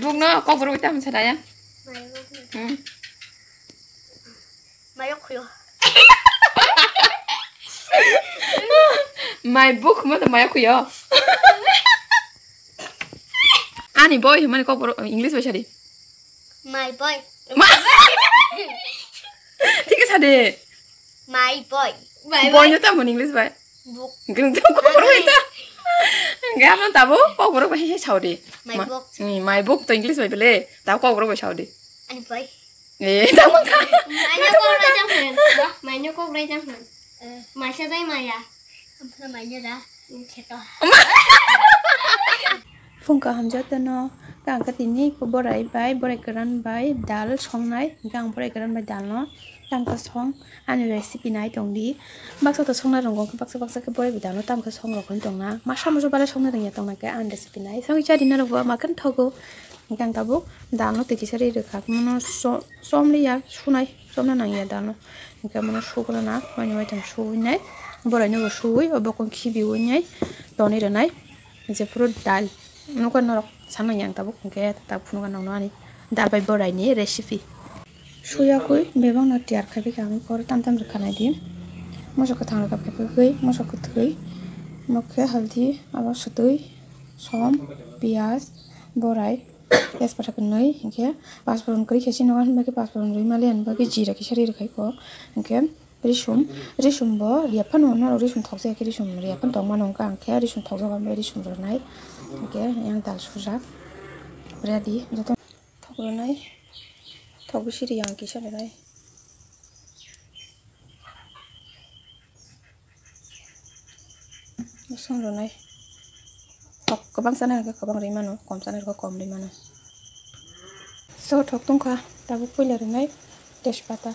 Buk nó con vừa tam sao đấy á? My book mà tao mày khuya. Ani boy mana con vừa English baca đi. My boy. ठीक है सादे. My boy. Boy nó tao muốn English vậy. Book. Gừng tao con vừa vậy ta. Gap nó tao con vừa vậy sao đi. My book. My book to English vậy bele. Tao con vừa vậy sao đi. Anh boy. Tao mang cái. Mày nhớ con đây chẳng hẳn. Đó, mày nhớ con đây chẳng hẳn. Mày sẽ dây mày à? Sao mày nhớ đã? Chết rồi. Phong ka hamja tano gang ka tini ko borai karan bai dal song nai gang borai karan bai dal no tam ka song ani recipe nai tong di baksa to song na rong ko baksa ka borai bai dal no tam ka song ro kon tong na ma sa mo bala song na ring ya tong na ka an recipe nai song cha din na ro ma kan thogo gang ta bu dal no te ki sari re kha mo som li ya sunai som na nang ya dal no ka mo shu ko na ma ni wai tam shu nai borai no shu o bokon ki bi wo nai toni re nai je pro dal nó còn nó sáng nay ta bốc cái ta phun cái nó này đã bài bò này recipe suya koi bebang nó tiar khai cái kami kor tam tam rakha nai dim mosok ka thang ka kai mosok ka thoi mokhe haldi aba sutui som piaz borai es pata knoi ke pasparon kari khesi no han ba ke pasparon roi male an ba ke jira ki sari rakhai ko ke risum bo riapan no risum thokse ke risum riapan tong manong ka ke risum thokse ga me risum ronai oke yang dal suja ready joto thokronai thokbisiri yang ki sare songronai thok kabang sana ka kabang rimano kom sana ka kom rimano so thok tungkha tabu pule rinai tejpata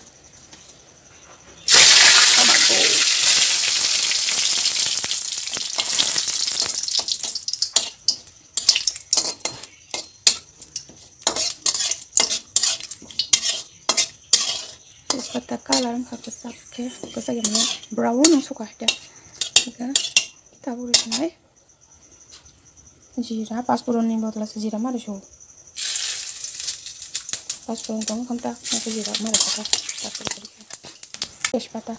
pata kalar ka sap ke ko sa gamne brown no suka dia ga tabu rinai जीरा passport नहीं बोतला से जीरा मारे show passport तो हम ता मैं जीरा मारे का पासपोर्ट तेजपत्ता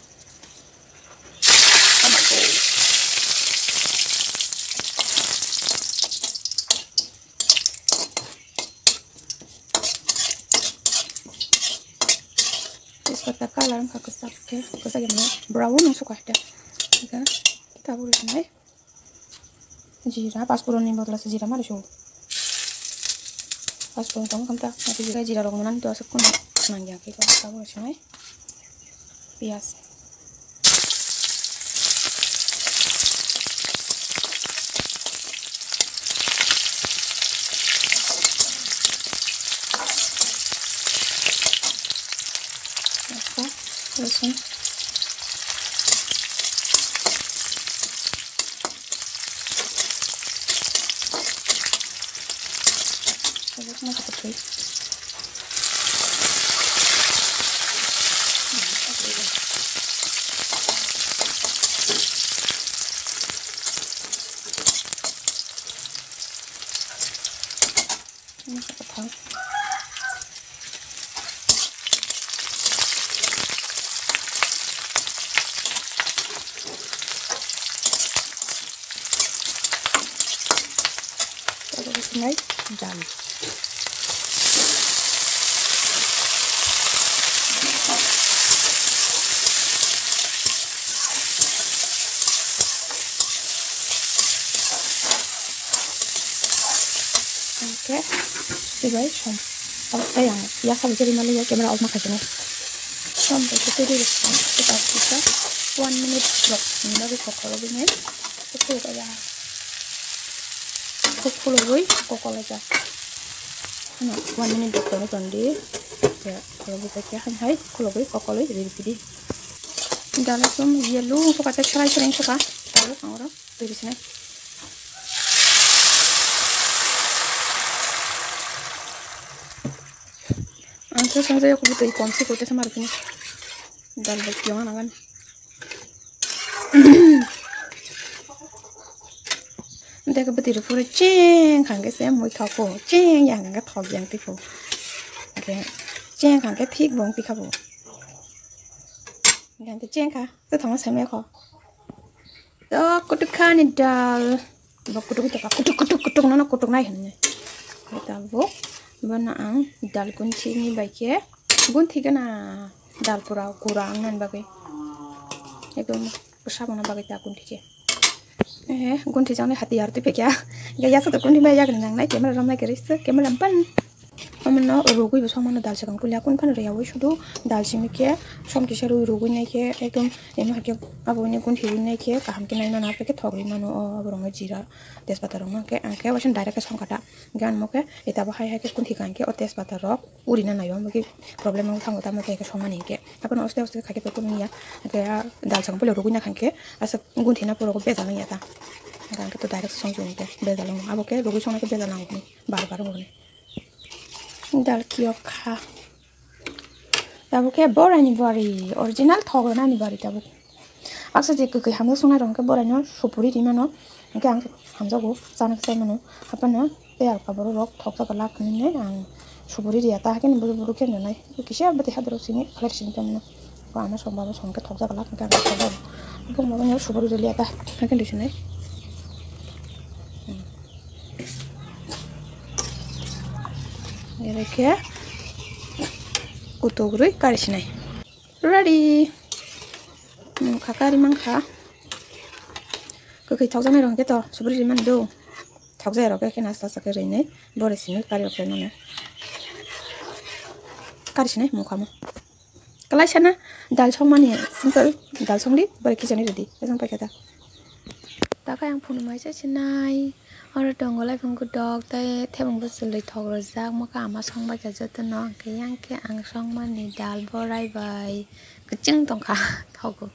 तेजपत्ता काला रंग का सब के कैसा क्या ब्राउन हो चुका है क्या ताबू इसमें जीरा पासपोर्ट नहीं बोतला से जीरा मारे शो पासपोर्ट तो हम ता मैं जीरा लोग मनाने तो सबको मांग के तो ताबू इसमें प्याज लहसुन Right, done. Okay, diba som. Ayan, yasa bigyan mali ya camera off makasih nih. Som, itu dulu. Kita bisa 1 minute drop. Ini lagi kokol ini. Itu aja. Kokol boy, kokol aja. Nah, 1 minute drop ini tadi. Ya, kalau kita kan hai, kalau boy kokol aja jadi pilih. Dalam som yellow, suka tekstur sering suka. Tahu orang dari sini. Antes saya aku butuh ikon sih, kote sama ini. Dal bagian kan. đây cái bữa tiệc phụ chén hàng cái xem mùi thọ phụ chén dạng cái thọ dạng tí phụ cái chén hàng cái thịt vốn tí khá phụ cái cái chén khá tôi thằng nó xem mẹ khó đó cốt đức khá này đào và cốt đức nó cốt đức này hình này người ta vô bên nào đào cuốn chi như vậy kia cuốn thì cái nào đào kurang nên bagai itu besar mana bagai tak cuốn thì kia cuốn thì trong này hati harus dipakai ya ya satu cuốn thì bây giờ cái này này cái mà ramai cái risa cái mà làm pan mà nó rugui besar mana dal sekarang kuliah pun pan raya wis tu dal sini kia som kisah rugui này kia ekdom emang kia apa ini cuốn thì này kia kaham kia này mana pakai thogri mana apa orang jira tespata orang ke angke wasan direct ke som kata gan mau ke itu apa hai ke cuốn thì kan ke tespata rock urina na yom bagi problem yang tanggung utama ke som mana ke apa no oste kaki tu ni ya kayak dal sekarang pulau rugui na kan ke asa cuốn thì na pura ko beza ya ta kan ke tu direct som jung ke beza long apa ke rugui som na ke beza lang ni bar ni dal kiokha tabu ke bora ni bari original thogna ni bari tabu aksa je ke hamno sona rong ke bora no supuri di mano ke ang hamjago sanak sai mano apano pe al ka boro rok thoksa ka lak ni ne ang supuri dia ta ken buru buru ken nai kisi abati hadro sini khaler sin tamno ko ana sombaba son ke thoksa ka lak ka ka boro ko mo no supuri dia ta ken di sini ini kia kutugurui karis nai ready kakari mangka kaki thok jangai rong ke to subri man do thok jai rok ke nasta sakare ne boris ne kari rok ne karis nai mukhamu kalai sana dal chong mani simple dal chong li bari kichani ready besang pakai ta taka yang phun mai cha chinai और डंगोला फंगु dog ते थेबंग बसले थगरो जाक मका आमा संबाय का जतन के yang के आं संग मानि दाल बराय बाय गचिं तंखा थगो